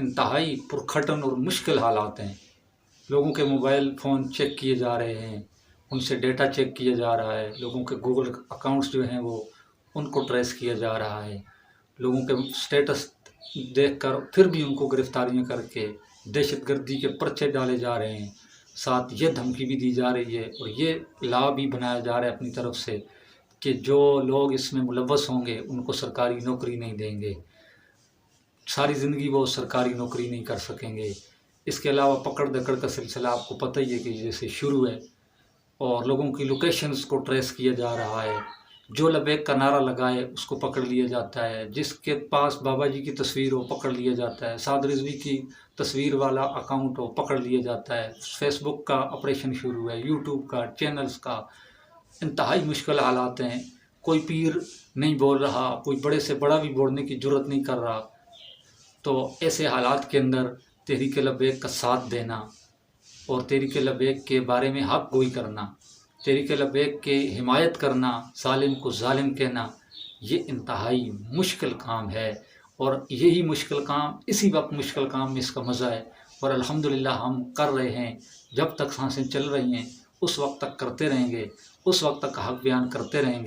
انتہائی پرکھٹن اور مشکل حالات ہیں۔ لوگوں کے موبائل فون چیک کیے جا رہے ہیں، ان سے ڈیٹا چیک کیا جا رہا ہے، لوگوں کے گوگل اکاؤنٹس جو ہیں وہ ان کو ٹریس کیا جا رہا ہے، لوگوں کے سٹیٹس دیکھ کر پھر بھی ان کو گرفتاریاں کر کے دہشت گردی کے پرچے ڈالے جا رہے ہیں، ساتھ یہ دھمکی بھی دی جا رہی ہے اور یہ لا بھی بنایا جا رہا ہے اپنی طرف سے کہ جو لوگ اس میں ملوث ہوں گے ان کو سرکاری نوکری نہیں دیں گے، ساری زندگی وہ سرکاری نوکری نہیں کر سکیں گے۔ اس کے علاوہ پکڑ دکڑ کا سلسلہ آپ کو پتہ ہی ہے کہ جیسے شروع ہے، اور لوگوں کی لوکیشنز کو ٹریس کیا جا رہا ہے، جو لبیک کا نعرہ لگائے اس کو پکڑ لیا جاتا ہے، جس کے پاس بابا جی کی تصویر ہو پکڑ لیا جاتا ہے، سعد رضوی کی تصویر والا اکاؤنٹ ہو پکڑ لیا جاتا ہے، فیس بک کا آپریشن شروع ہے، یوٹیوب کا، چینلز کا۔ انتہائی مشکل حالات ہیں، کوئی پیر نہیں بول رہا، کوئی بڑے سے بڑا بھی بولنے کی جرت نہیں کر رہا۔ تو ایسے حالات کے اندر تحریک لبیک کا ساتھ دینا اور تحریک لبیک کے بارے میں حق گوئی کرنا، تحریک لبیک کے حمایت کرنا، ظالم کو ظالم کہنا، یہ انتہائی مشکل کام ہے، اور یہی مشکل کام، اسی وقت مشکل کام میں اس کا مزہ ہے، اور الحمدللہ ہم کر رہے ہیں۔ جب تک سانسیں چل رہی ہیں اس وقت تک کرتے رہیں گے، اس وقت تک حق بیان کرتے رہیں گے۔